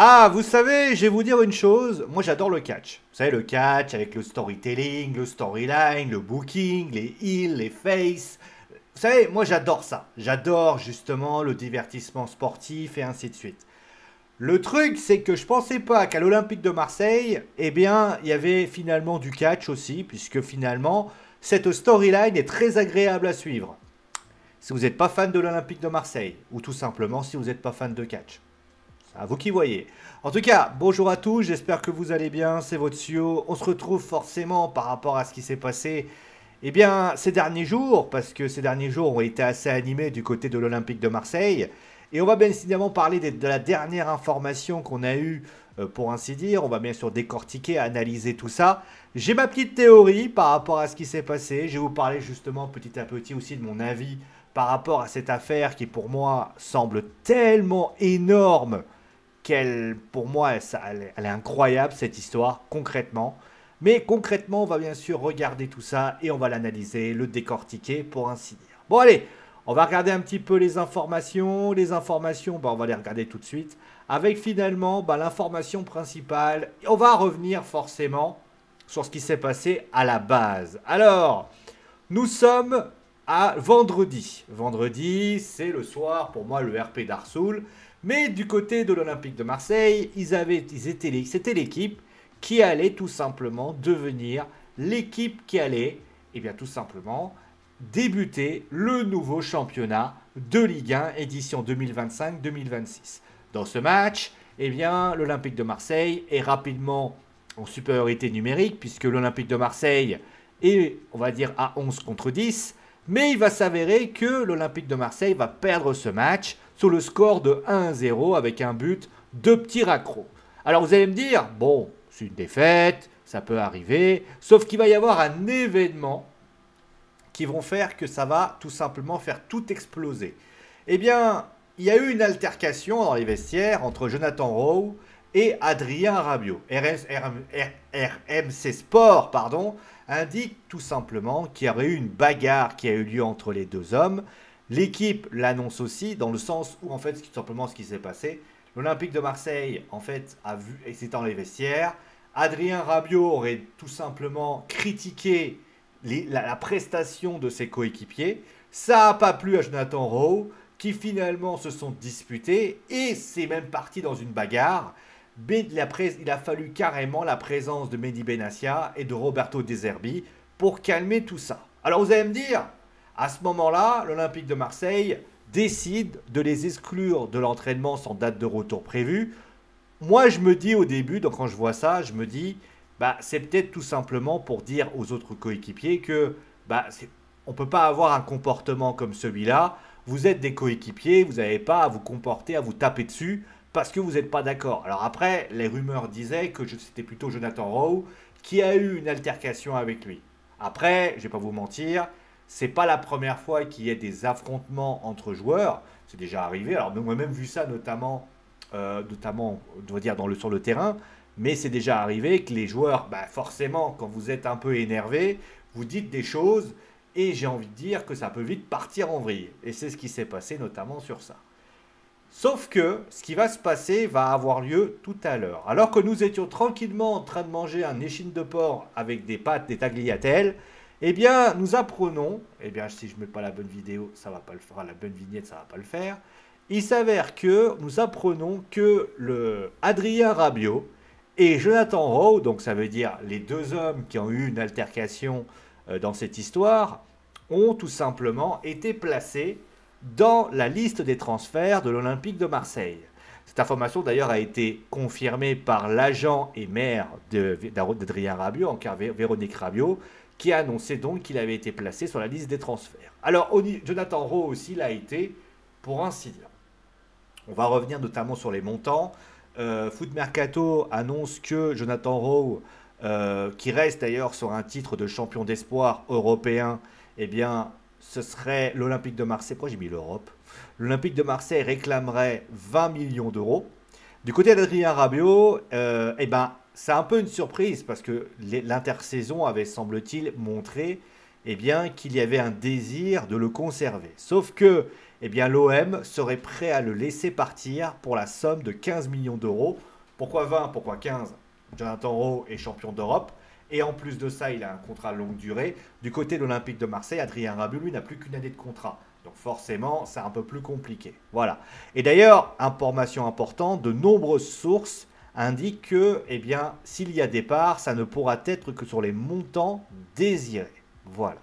Ah, vous savez, je vais vous dire une chose, moi j'adore le catch. Vous savez, le catch avec le storytelling, le storyline, le booking, les heels, les faces. Vous savez, moi j'adore ça. J'adore justement le divertissement sportif et ainsi de suite. Le truc, c'est que je pensais pas qu'à l'Olympique de Marseille, eh bien, il y avait finalement du catch aussi, puisque finalement, cette storyline est très agréable à suivre. Si vous n'êtes pas fan de l'Olympique de Marseille, ou tout simplement si vous n'êtes pas fan de catch. C'est à vous qui voyez. En tout cas, bonjour à tous, j'espère que vous allez bien, c'est votre Sio. On se retrouve forcément par rapport à ce qui s'est passé ces derniers jours, parce que ces derniers jours ont été assez animés du côté de l'Olympique de Marseille. Et on va bien évidemment parler de la dernière information qu'on a eue, pour ainsi dire. On va bien sûr décortiquer, analyser tout ça. J'ai ma petite théorie par rapport à ce qui s'est passé. Je vais vous parler justement petit à petit aussi de mon avis par rapport à cette affaire qui pour moi semble tellement énorme qu'elle, pour moi, elle est incroyable cette histoire, concrètement. Mais concrètement, on va bien sûr regarder tout ça et on va l'analyser, le décortiquer, pour ainsi dire. Bon, allez, on va regarder un petit peu les informations. Les informations, on va les regarder tout de suite. Avec finalement l'information principale. On va revenir forcément sur ce qui s'est passé à la base. Alors, nous sommes à vendredi. Vendredi, c'est le soir, pour moi, le RP d'Arsoul. Mais du côté de l'Olympique de Marseille, c'était l'équipe qui allait tout simplement devenir l'équipe qui allait, eh bien tout simplement, débuter le nouveau championnat de Ligue 1 édition 2025-2026. Dans ce match, eh bien, l'Olympique de Marseille est rapidement en supériorité numérique puisque l'Olympique de Marseille est, on va dire, à 11 contre 10. Mais il va s'avérer que l'Olympique de Marseille va perdre ce match sur le score de 1-0 avec un but de petit raccro. Alors vous allez me dire, bon, c'est une défaite, ça peut arriver, sauf qu'il va y avoir un événement qui vont faire que ça va tout simplement faire tout exploser. Eh bien, il y a eu une altercation dans les vestiaires entre Jonathan Rowe et Adrien Rabiot. RMC Sport, pardon, indique tout simplement qu'il y aurait eu une bagarre qui a eu lieu entre les deux hommes. L'équipe l'annonce aussi, dans le sens où, en fait, tout simplement ce qui s'est passé, l'Olympique de Marseille, en fait, a vu, et c'est dans les vestiaires, Adrien Rabiot aurait tout simplement critiqué la prestation de ses coéquipiers. Ça n'a pas plu à Jonathan Rowe, qui finalement se sont disputés, et c'est même parti dans une bagarre. Il a fallu carrément la présence de Mehdi Benassia et de Roberto De Zerbi pour calmer tout ça. Alors vous allez me dire, à ce moment-là, l'Olympique de Marseille décide de les exclure de l'entraînement sans date de retour prévue. Moi, je me dis au début, donc quand je vois ça, je me dis, c'est peut-être tout simplement pour dire aux autres coéquipiers que on ne peut pas avoir un comportement comme celui-là. Vous êtes des coéquipiers, vous n'avez pas à vous comporter, à vous taper dessus parce que vous n'êtes pas d'accord. Alors après, les rumeurs disaient que c'était plutôt Jonathan Rowe qui a eu une altercation avec lui. Après, je ne vais pas vous mentir, c'est pas la première fois qu'il y a des affrontements entre joueurs. C'est déjà arrivé. Alors, on a même vu ça notamment, on doit dire sur le terrain. Mais c'est déjà arrivé que les joueurs, forcément, quand vous êtes un peu énervé, vous dites des choses. Et j'ai envie de dire que ça peut vite partir en vrille. Et c'est ce qui s'est passé notamment sur ça. Sauf que ce qui va se passer va avoir lieu tout à l'heure. Alors que nous étions tranquillement en train de manger un échine de porc avec des pâtes, des tagliatelles, eh bien, nous apprenons, eh bien, si je ne mets pas la bonne vidéo, ça va pas le faire, la bonne vignette, ça va pas le faire. Il s'avère que nous apprenons que le Adrien Rabiot et Jonathan Rowe, donc ça veut dire les deux hommes qui ont eu une altercation dans cette histoire, ont tout simplement été placés dans la liste des transferts de l'Olympique de Marseille. Cette information d'ailleurs a été confirmée par l'agent et maire d'Adrien Rabiot, en cas Véronique Rabiot, qui a annoncé donc qu'il avait été placé sur la liste des transferts. Alors Jonathan Rowe aussi l'a été, pour ainsi dire. On va revenir notamment sur les montants. Foot Mercato annonce que Jonathan Rowe, qui reste d'ailleurs sur un titre de champion d'espoir européen, eh bien, ce serait l'Olympique de Marseille. Pourquoi j'ai mis l'Europe? L'Olympique de Marseille réclamerait 20 millions d'euros. Du côté d'Adrien Rabiot, c'est un peu une surprise parce que l'intersaison avait, semble-t-il, montré qu'il y avait un désir de le conserver. Sauf que, eh bien l'OM serait prêt à le laisser partir pour la somme de 15 millions d'euros. Pourquoi 20? Pourquoi 15? Jonathan Rowe est champion d'Europe. Et en plus de ça, il a un contrat longue durée. Du côté de l'Olympique de Marseille, Adrien Rabiot, lui, n'a plus qu'une année de contrat. Donc forcément, c'est un peu plus compliqué. Voilà. Et d'ailleurs, information importante, de nombreuses sources indiquent que, eh bien, s'il y a départ, ça ne pourra être que sur les montants désirés. Voilà.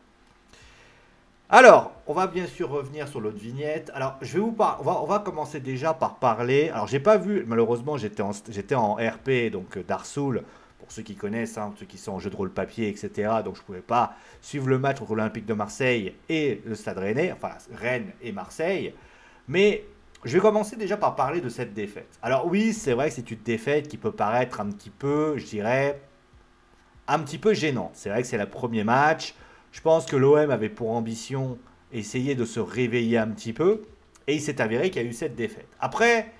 Alors, on va bien sûr revenir sur l'autre vignette. Alors, je vais vous on va commencer déjà par parler. Alors, j'ai pas vu, malheureusement, j'étais en RP, donc Darsoul, pour ceux qui connaissent, hein, ceux qui sont en jeu de rôle papier, etc. Donc, je pouvais pas suivre le match entre l'Olympique de Marseille et le Stade Rennais, enfin Rennes et Marseille. Mais je vais commencer déjà par parler de cette défaite. Alors oui, c'est vrai que c'est une défaite qui peut paraître un petit peu, je dirais, un petit peu gênante. C'est vrai que c'est le premier match. Je pense que l'OM avait pour ambition essayer de se réveiller un petit peu. Et il s'est avéré qu'il y a eu cette défaite. Après,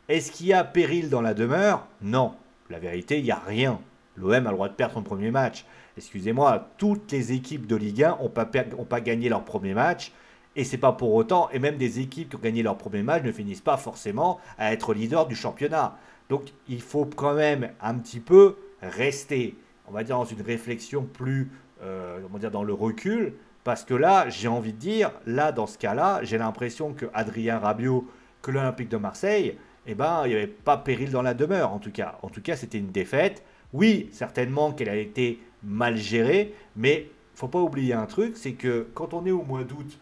est-ce qu'il y a péril dans la demeure? Non. La vérité, il n'y a rien. L'OM a le droit de perdre son premier match. Excusez-moi, toutes les équipes de Ligue 1 n'ont pas gagné leur premier match. Et c'est pas pour autant, et même des équipes qui ont gagné leur premier match ne finissent pas forcément à être leader du championnat. Donc il faut quand même un petit peu rester, on va dire, dans une réflexion plus, on va dire, dans le recul. Parce que là, j'ai envie de dire, là, dans ce cas-là, j'ai l'impression que Adrien Rabiot, que l'Olympique de Marseille, eh ben, il n'y avait pas péril dans la demeure, en tout cas. En tout cas, c'était une défaite. Oui, certainement qu'elle a été mal gérée, mais il ne faut pas oublier un truc, c'est que quand on est au mois d'août,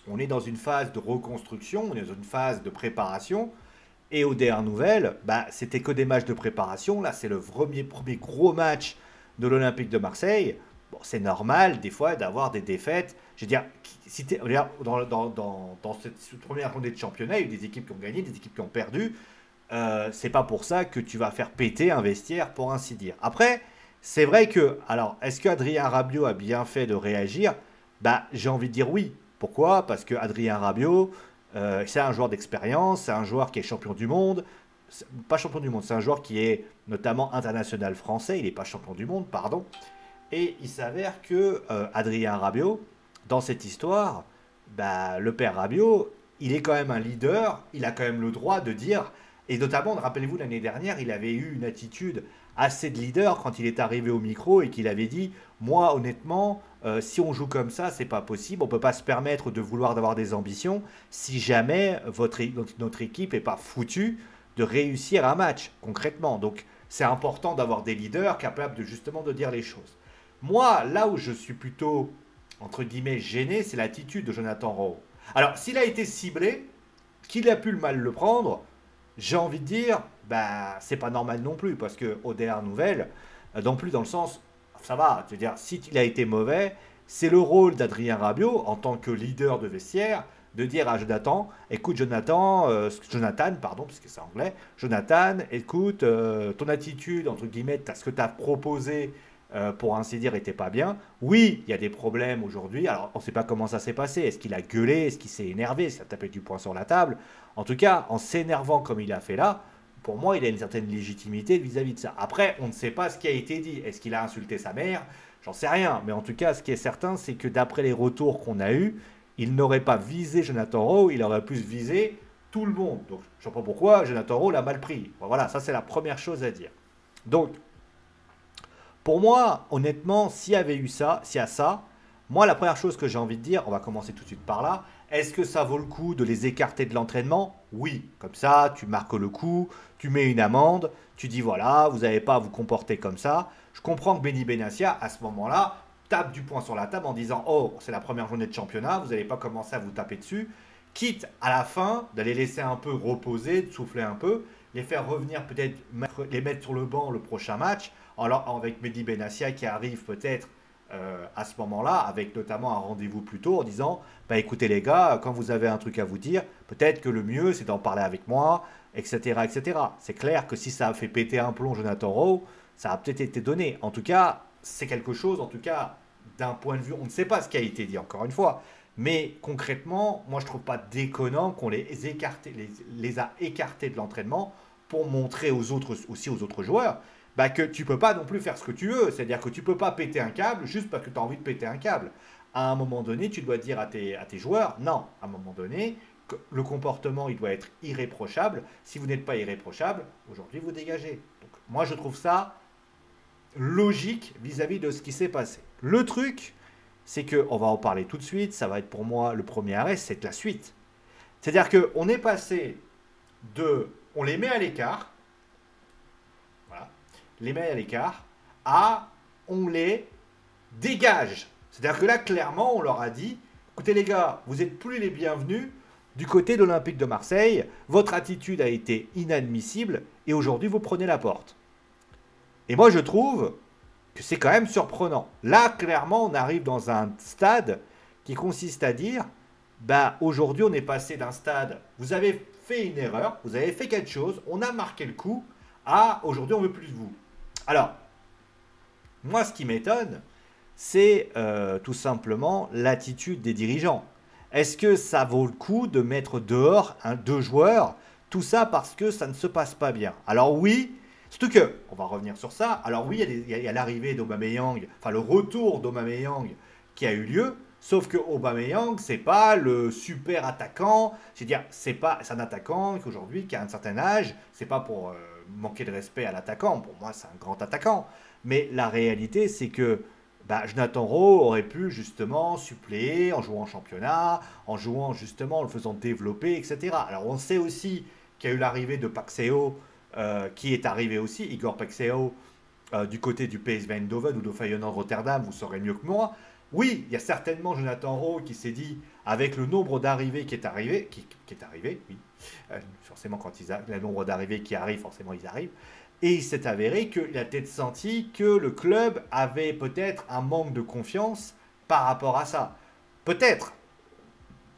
on est dans une phase de reconstruction, on est dans une phase de préparation. Et aux dernières nouvelles, bah, c'était que des matchs de préparation. Là, c'est le premier gros match de l'Olympique de Marseille. Bon, c'est normal, des fois, d'avoir des défaites. Je veux dire, si dans cette première journée de championnat, il y a eu des équipes qui ont gagné, des équipes qui ont perdu. C'est pas pour ça que tu vas faire péter un vestiaire, pour ainsi dire. Après, c'est vrai que, alors, est-ce qu'Adrien Rabiot a bien fait de réagir? Bah, j'ai envie de dire oui. Pourquoi? Parce que Adrien Rabiot, c'est un joueur d'expérience, c'est un joueur qui est champion du monde. Pas champion du monde, c'est un joueur qui est notamment international français. Il n'est pas champion du monde, pardon. Et il s'avère que Adrien Rabiot, dans cette histoire, bah, le père Rabiot, il est quand même un leader. Il a quand même le droit de dire. Et notamment, rappelez-vous, l'année dernière, il avait eu une attitude assez de leader quand il est arrivé au micro et qu'il avait dit, moi, honnêtement, si on joue comme ça, c'est pas possible. On peut pas se permettre de vouloir d'avoir des ambitions si jamais notre équipe est pas foutue de réussir un match concrètement. Donc, c'est important d'avoir des leaders capables de justement de dire les choses. Moi, là où je suis plutôt entre guillemets gêné, c'est l'attitude de Jonathan Rowe. Alors, s'il a été ciblé, qu'il a pu le mal le prendre, j'ai envie de dire, bah, c'est pas normal non plus, parce que aux dernières nouvelles, non plus dans le sens, ça va, je veux dire, s'il a été mauvais, c'est le rôle d'Adrien Rabiot, en tant que leader de vestiaire, de dire à Jonathan, écoute Jonathan, pardon, parce que c'est anglais, Jonathan, écoute, ton attitude, entre guillemets, ce que tu as proposé, pour ainsi dire, était pas bien. Oui, il y a des problèmes aujourd'hui. Alors, on ne sait pas comment ça s'est passé. Est-ce qu'il a gueulé? Est-ce qu'il s'est énervé? Est-ce qu'il a tapé du poing sur la table? En tout cas, en s'énervant comme il a fait là, pour moi, il a une certaine légitimité vis-à-vis de ça. Après, on ne sait pas ce qui a été dit. Est-ce qu'il a insulté sa mère? J'en sais rien. Mais en tout cas, ce qui est certain, c'est que d'après les retours qu'on a eus, il n'aurait pas visé Jonathan Rowe, il aurait plus visé tout le monde. Donc, je ne sais pas pourquoi Jonathan Rowe l'a mal pris. Bon, voilà, ça c'est la première chose à dire. Donc, pour moi, honnêtement, s'il y avait eu ça, s'il y a ça, moi, la première chose que j'ai envie de dire, on va commencer tout de suite par là, est-ce que ça vaut le coup de les écarter de l'entraînement? Oui. Comme ça, tu marques le coup, tu mets une amende, tu dis voilà, vous n'avez pas à vous comporter comme ça. Je comprends que Benny Benassia, à ce moment-là, tape du poing sur la table en disant oh, c'est la première journée de championnat, vous n'allez pas commencer à vous taper dessus. Quitte à la fin d'aller laisser un peu reposer, de souffler un peu, les faire revenir peut-être, les mettre sur le banc le prochain match. Alors, avec Mehdi Benassia qui arrive peut-être à ce moment-là, avec notamment un rendez-vous plus tôt en disant bah, écoutez les gars, quand vous avez un truc à vous dire, peut-être que le mieux c'est d'en parler avec moi, etc. etc. C'est clair que si ça a fait péter un plomb Jonathan Rowe, ça a peut-être été donné. En tout cas, c'est quelque chose, en tout cas, d'un point de vue, on ne sait pas ce qui a été dit encore une fois, mais concrètement, moi je ne trouve pas déconnant qu'on les a écartés de l'entraînement pour montrer aux autres joueurs bah, que tu peux pas non plus faire ce que tu veux. C'est-à-dire que tu peux pas péter un câble juste parce que tu as envie de péter un câble. À un moment donné, tu dois dire à tes joueurs, non, à un moment donné, le comportement, il doit être irréprochable. Si vous n'êtes pas irréprochable, aujourd'hui, vous dégagez. Donc, moi, je trouve ça logique vis-à-vis de ce qui s'est passé. Le truc, c'est que, on va en parler tout de suite, ça va être pour moi le premier arrêt, c'est la suite. C'est-à-dire qu'on est passé de, on les met à l'écart, voilà, les met à l'écart, à on les dégage. C'est-à-dire que là, clairement, on leur a dit, écoutez les gars, vous n'êtes plus les bienvenus du côté de l'Olympique de Marseille, votre attitude a été inadmissible et aujourd'hui vous prenez la porte. Et moi je trouve que c'est quand même surprenant. Là, clairement, on arrive dans un stade qui consiste à dire, bah aujourd'hui on est passé d'un stade, vous avez fait une erreur, vous avez fait quelque chose, on a marqué le coup, à aujourd'hui on veut plus de vous. Alors, moi ce qui m'étonne, c'est tout simplement l'attitude des dirigeants. Est-ce que ça vaut le coup de mettre dehors deux joueurs? Tout ça parce que ça ne se passe pas bien. Alors oui, surtout que, on va revenir sur ça, alors oui, il y a l'arrivée d'Aubameyang, enfin le retour d'Aubameyang qui a eu lieu, sauf que Aubameyang, c'est pas le super attaquant, c'est-à-dire c'est un attaquant qu'aujourd'hui, qui a un certain âge, c'est pas pour manquer de respect à l'attaquant, pour moi c'est un grand attaquant, mais la réalité c'est que bah, Jonathan Rowe aurait pu justement suppléer en jouant en championnat, en jouant justement, en le faisant développer, etc. Alors on sait aussi qu'il y a eu l'arrivée de Paxeo, qui est arrivé aussi, Igor Paxeo, du côté du PSV Eindhoven ou de Feyenoord Rotterdam, vous saurez mieux que moi. Oui, il y a certainement Jonathan Rowe qui s'est dit, avec le nombre d'arrivées qui est arrivé, oui, forcément quand le nombre d'arrivées qui arrivent, forcément ils arrivent, et il s'est avéré qu'il a peut-être senti que le club avait peut-être un manque de confiance par rapport à ça. Peut-être.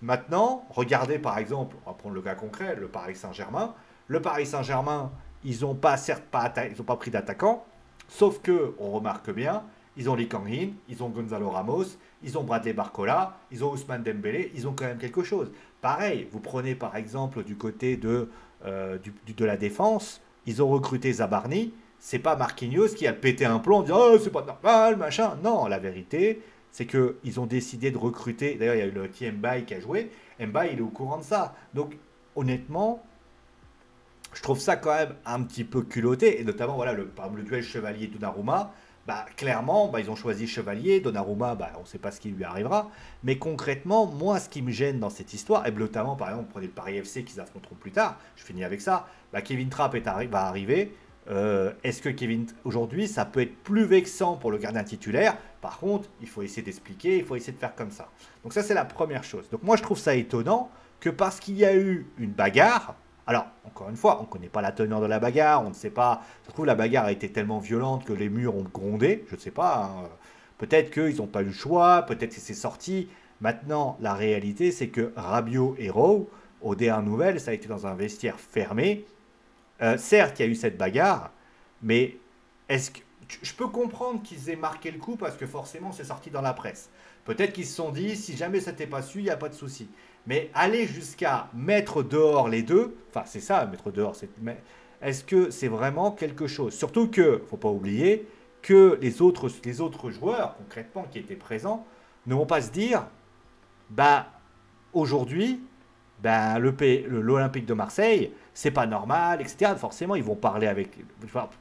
Maintenant, regardez par exemple, on va prendre le cas concret, le Paris Saint-Germain. Le Paris Saint-Germain, ils n'ont pas, certes pas, ils ont pas pris d'attaquant, sauf que, on remarque bien, ils ont Lee Kang-in, ils ont Gonzalo Ramos, ils ont Bradley Barcola, ils ont Ousmane Dembélé, ils ont quand même quelque chose. Pareil, vous prenez par exemple du côté de la défense, ils ont recruté Zabarni, c'est pas Marquinhos qui a pété un plomb en disant oh, c'est pas normal, machin. Non, la vérité, c'est qu'ils ont décidé de recruter. D'ailleurs, il y a eu le petit Mbaye qui a joué. Mbaye, il est au courant de ça. Donc, honnêtement, je trouve ça quand même un petit peu culotté. Et notamment, voilà, par exemple, le duel Chevalier-Donnarumma. Bah, clairement, bah, ils ont choisi Chevalier. Donnarumma, bah, on ne sait pas ce qui lui arrivera. Mais concrètement, moi, ce qui me gêne dans cette histoire, et notamment, par exemple, prenez le Paris FC qu'ils affronteront plus tard. Je finis avec ça. Bah, Kevin Trapp va arriver. Est-ce que Kevin, aujourd'hui, ça peut être plus vexant pour le gardien titulaire? Par contre, il faut essayer d'expliquer, il faut essayer de faire comme ça. Donc ça, c'est la première chose. Donc moi, je trouve ça étonnant que parce qu'il y a eu une bagarre, alors, encore une fois, on ne connaît pas la teneur de la bagarre, on ne sait pas, ça se trouve, la bagarre a été tellement violente que les murs ont grondé, je ne sais pas, hein. Peut-être qu'ils n'ont pas eu le choix, peut-être que c'est sorti. Maintenant, la réalité, c'est que Rabiot et Rowe, aux dernières nouvelles, ça a été dans un vestiaire fermé. Certes, il y a eu cette bagarre, mais est-ce que je peux comprendre qu'ils aient marqué le coup parce que forcément c'est sorti dans la presse. Peut-être qu'ils se sont dit si jamais ça n'était pas su, il n'y a pas de souci. Mais aller jusqu'à mettre dehors les deux, enfin c'est ça, mettre dehors, est-ce que c'est vraiment quelque chose? Surtout que, faut pas oublier, que les autres joueurs, concrètement, qui étaient présents, ne vont pas se dire, bah aujourd'hui, ben, l'Olympique de Marseille, c'est pas normal, etc. Forcément, ils vont parler avec.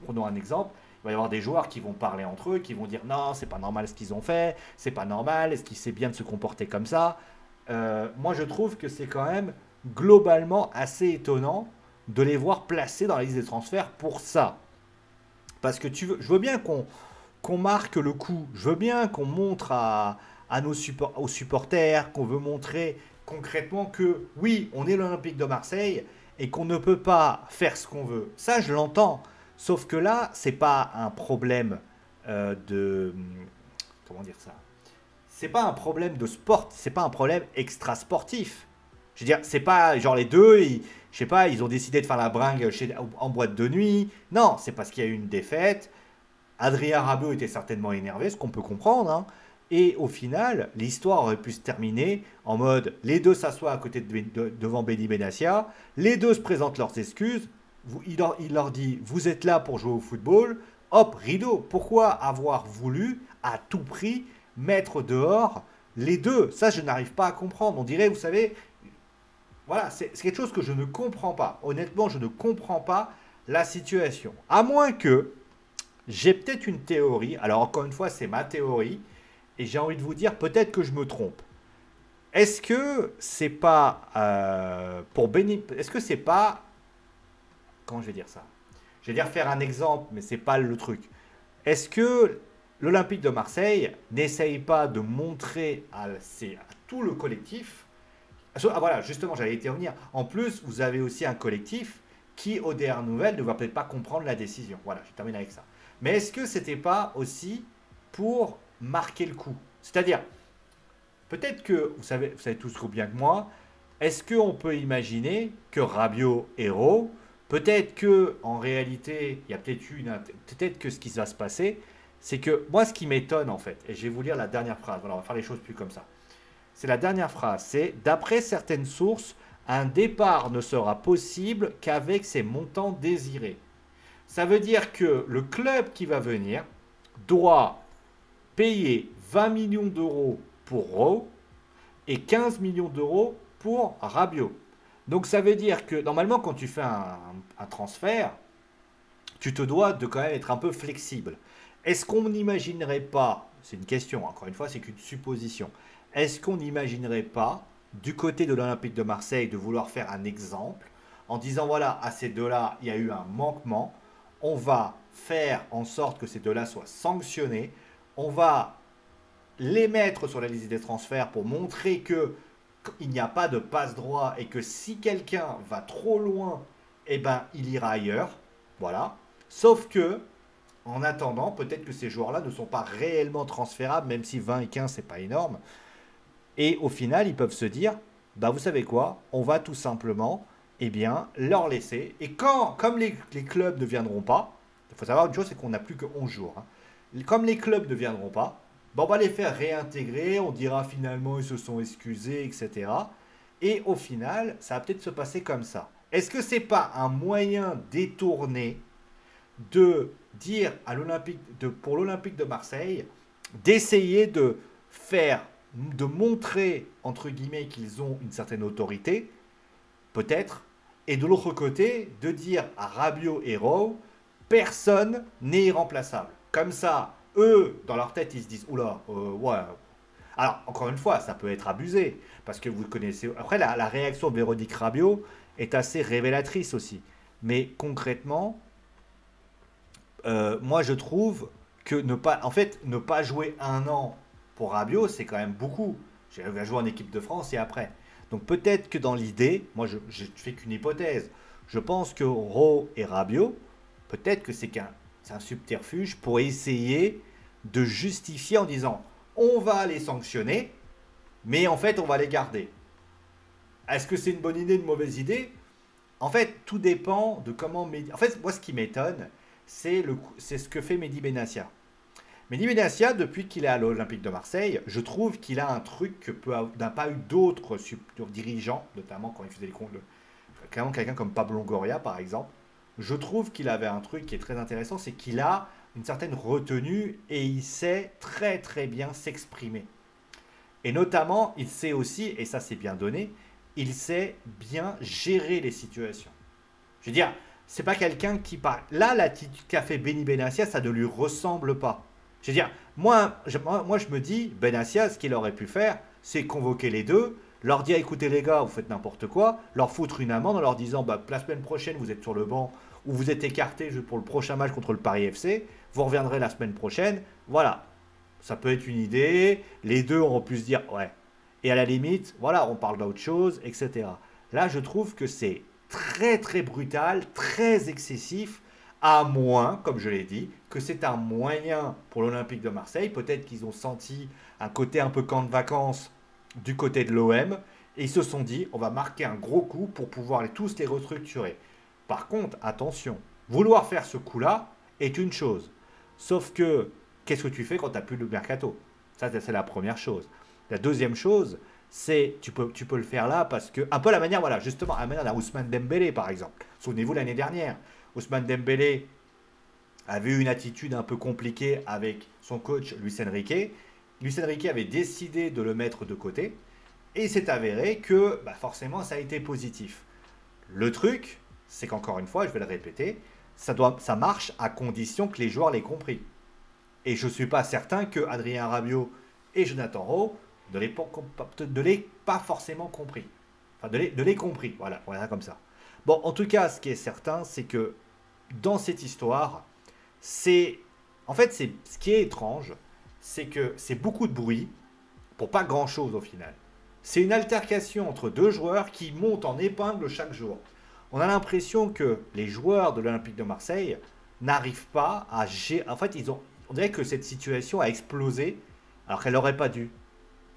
Prenons un exemple. Il va y avoir des joueurs qui vont parler entre eux, qui vont dire non, c'est pas normal ce qu'ils ont fait, c'est pas normal, est-ce qu'il sait bien de se comporter comme ça? Moi, je trouve que c'est quand même globalement assez étonnant de les voir placés dans la liste des transferts pour ça. Parce que je veux bien qu'on marque le coup, je veux bien qu'on montre aux supporters, qu'on veut montrer concrètement que oui, on est l'Olympique de Marseille et qu'on ne peut pas faire ce qu'on veut. Ça, je l'entends. Sauf que là, c'est pas un problème de... Comment dire ça? C'est pas un problème de sport, c'est pas un problème extra-sportif. Je veux dire, c'est pas genre les deux, je sais pas, ils ont décidé de faire la bringue en boîte de nuit. Non, c'est parce qu'il y a eu une défaite. Adrien Rabiot était certainement énervé, ce qu'on peut comprendre, hein. Et au final, l'histoire aurait pu se terminer en mode les deux s'assoient à côté devant Benny Benassia, les deux se présentent leurs excuses, il leur dit vous êtes là pour jouer au football, hop, rideau. Pourquoi avoir voulu à tout prix mettre dehors les deux, ça je n'arrive pas à comprendre. On dirait, vous savez, voilà, c'est quelque chose que je ne comprends pas. Honnêtement, je ne comprends pas la situation. À moins que j'ai peut-être une théorie. Alors encore une fois, c'est ma théorie. Et j'ai envie de vous dire, peut-être que je me trompe. Est-ce que c'est pas Est-ce que c'est pas... Comment je vais dire ça? Je vais dire faire un exemple, mais c'est pas le truc. Est-ce que l'Olympique de Marseille n'essaye pas de montrer à tout le collectif... Ah voilà, justement, j'allais y revenir. En plus, vous avez aussi un collectif qui, aux dernières nouvelles, ne va peut-être pas comprendre la décision. Voilà, je termine avec ça. Mais est-ce que c'était pas aussi pour marquer le coup? C'est-à-dire, peut-être que, vous savez tous trop bien que moi, est-ce qu'on peut imaginer que Rabiot héros, peut-être que en réalité, il y a peut-être que ce qui va se passer, c'est que moi, ce qui m'étonne en fait, et je vais vous lire la dernière phrase, voilà, on va faire les choses plus comme ça. C'est la dernière phrase, c'est d'après certaines sources, un départ ne sera possible qu'avec ces montants désirés. Ça veut dire que le club qui va venir doit payer 20 millions d'euros pour Rowe et 15 millions d'euros pour Rabiot. Donc ça veut dire que normalement quand tu fais un transfert, tu te dois de quand même être un peu flexible. Est-ce qu'on n'imaginerait pas, c'est une question, encore une fois c'est qu'une supposition, est-ce qu'on n'imaginerait pas du côté de l'Olympique de Marseille de vouloir faire un exemple en disant voilà, à ces deux-là, il y a eu un manquement, on va faire en sorte que ces deux-là soient sanctionnés, on va les mettre sur la liste des transferts pour montrer que il n'y a pas de passe-droit et que si quelqu'un va trop loin, eh ben, il ira ailleurs. Voilà. Sauf que, en attendant, peut-être que ces joueurs-là ne sont pas réellement transférables, même si 20 et 15, c'est pas énorme. Et au final, ils peuvent se dire, bah vous savez quoi, on va tout simplement, eh bien, leur laisser. Et comme les clubs ne viendront pas, il faut savoir une chose, c'est qu'on n'a plus que 11 jours. Hein. Comme les clubs ne viendront pas, bah, on va les faire réintégrer, on dira finalement ils se sont excusés, etc. Et au final, ça va peut-être se passer comme ça. Est-ce que c'est pas un moyen détourné de dire à pour l'Olympique de Marseille d'essayer de montrer entre guillemets qu'ils ont une certaine autorité, peut-être, et de l'autre côté de dire à Rabiot et Rowe, personne n'est irremplaçable. Comme ça, eux, dans leur tête, ils se disent oula, ouais. Alors, encore une fois, ça peut être abusé, parce que vous connaissez. Après, la réaction de Véronique Rabiot est assez révélatrice aussi. Mais concrètement, moi, je trouve que ne pas jouer un an pour Rabiot, c'est quand même beaucoup. Il va jouer en équipe de France et après. Donc peut-être que dans l'idée, moi, je fais qu'une hypothèse. Je pense que Rowe et Rabiot, peut-être que c'est un subterfuge pour essayer de justifier en disant on va les sanctionner, mais en fait on va les garder. Est-ce que c'est une bonne idée, une mauvaise idée? En fait, tout dépend de comment... En fait, moi ce qui m'étonne, c'est ce que fait Mehdi Benassia. Mehdi Benassia, depuis qu'il est à l'Olympique de Marseille, je trouve qu'il a un truc que n'a pas eu d'autres dirigeants, notamment quand il faisait les comptes de... Quelqu'un comme Pablo Longoria, par exemple. Je trouve qu'il avait un truc qui est très intéressant, c'est qu'il a une certaine retenue et il sait très très bien s'exprimer. Et notamment, il sait aussi, et ça c'est bien donné, il sait bien gérer les situations. Je veux dire, c'est pas quelqu'un qui parle. Là, l'attitude qu'a fait Mehdi Benassia, ça ne lui ressemble pas. Je veux dire, moi je me dis, Benassia, ce qu'il aurait pu faire, c'est convoquer les deux, leur dire écoutez les gars, vous faites n'importe quoi, leur foutre une amende en leur disant bah, la semaine prochaine vous êtes sur le banc ou vous êtes écarté pour le prochain match contre le Paris FC, vous reviendrez la semaine prochaine. Voilà, ça peut être une idée, les deux auront pu se dire ouais. Et à la limite, voilà, on parle d'autre chose, etc. Là, je trouve que c'est très très brutal, très excessif, à moins, comme je l'ai dit, que c'est un moyen pour l'Olympique de Marseille. Peut-être qu'ils ont senti un côté un peu camp de vacances du côté de l'OM et ils se sont dit on va marquer un gros coup pour pouvoir tous les restructurer. Par contre, attention, vouloir faire ce coup-là est une chose. Sauf que, qu'est-ce que tu fais quand tu n'as plus de mercato? Ça, c'est la première chose. La deuxième chose, c'est tu peux le faire là parce que, un peu la manière, voilà, justement, à la manière d'Ousmane Dembélé, par exemple. Souvenez-vous l'année dernière, Ousmane Dembélé avait eu une attitude un peu compliquée avec son coach Luis Enrique Luis Enrique avait décidé de le mettre de côté. Et il s'est avéré que forcément ça a été positif. Le truc, c'est qu'encore une fois, je vais le répéter, ça marche à condition que les joueurs l'aient compris. Et je ne suis pas certain que Adrien Rabiot et Jonathan Rowe ne l'aient pas forcément compris. Enfin, de l'aient compris, voilà comme ça. Bon, en tout cas, ce qui est certain, c'est que dans cette histoire, ce qui est étrange, c'est que c'est beaucoup de bruit pour pas grand-chose au final. C'est une altercation entre deux joueurs qui montent en épingle chaque jour. On a l'impression que les joueurs de l'Olympique de Marseille n'arrivent pas à gérer. En fait, on dirait que cette situation a explosé alors qu'elle n'aurait pas dû.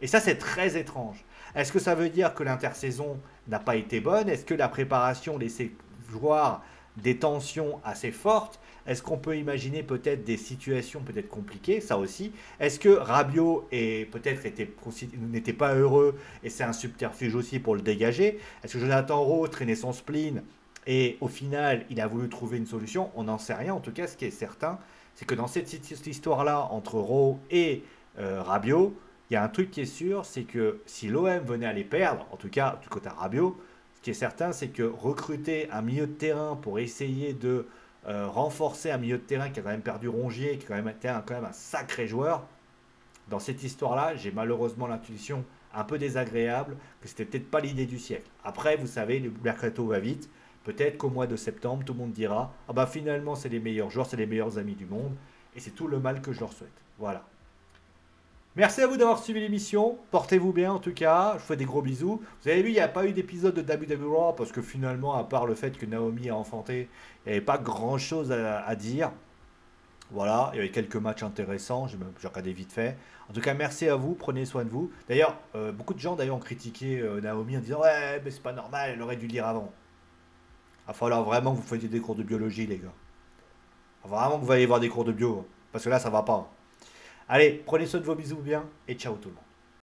Et ça, c'est très étrange. Est-ce que ça veut dire que l'intersaison n'a pas été bonne? Est-ce que la préparation laissait voir des tensions assez fortes? Est-ce qu'on peut imaginer peut-être des situations peut-être compliquées? Ça aussi. Est-ce que Rabiot n'était pas heureux et c'est un subterfuge aussi pour le dégager? Est-ce que Jonathan Rowe traînait son spleen et au final il a voulu trouver une solution? On n'en sait rien. En tout cas, ce qui est certain, c'est que dans cette histoire-là entre Rowe et Rabiot, il y a un truc qui est sûr, c'est que si l'OM venait à les perdre, en tout cas du côté Rabiot, ce qui est certain, c'est que recruter un milieu de terrain pour essayer de renforcer un milieu de terrain qui a quand même perdu Rongier, qui a quand même été quand même un sacré joueur, dans cette histoire-là, j'ai malheureusement l'intuition un peu désagréable que c'était peut-être pas l'idée du siècle. Après, vous savez, le mercato va vite. Peut-être qu'au mois de septembre, tout le monde dira ah bah finalement c'est les meilleurs joueurs, c'est les meilleurs amis du monde, et c'est tout le mal que je leur souhaite. Voilà. Merci à vous d'avoir suivi l'émission. Portez-vous bien en tout cas. Je vous fais des gros bisous. Vous avez vu, il n'y a pas eu d'épisode de WWE Raw parce que finalement, à part le fait que Naomi a enfanté, il n'y avait pas grand-chose à dire. Voilà, il y avait quelques matchs intéressants. J'ai regardé vite fait. En tout cas, merci à vous. Prenez soin de vous. D'ailleurs, beaucoup de gens d'ailleurs ont critiqué Naomi en disant ouais, mais c'est pas normal, elle aurait dû le dire avant. Il va falloir vraiment que vous fassiez des cours de biologie, les gars. Il va vraiment que vous allez voir des cours de bio. Parce que là, ça va pas. Allez, prenez soin de vos bisous bien et ciao tout le monde.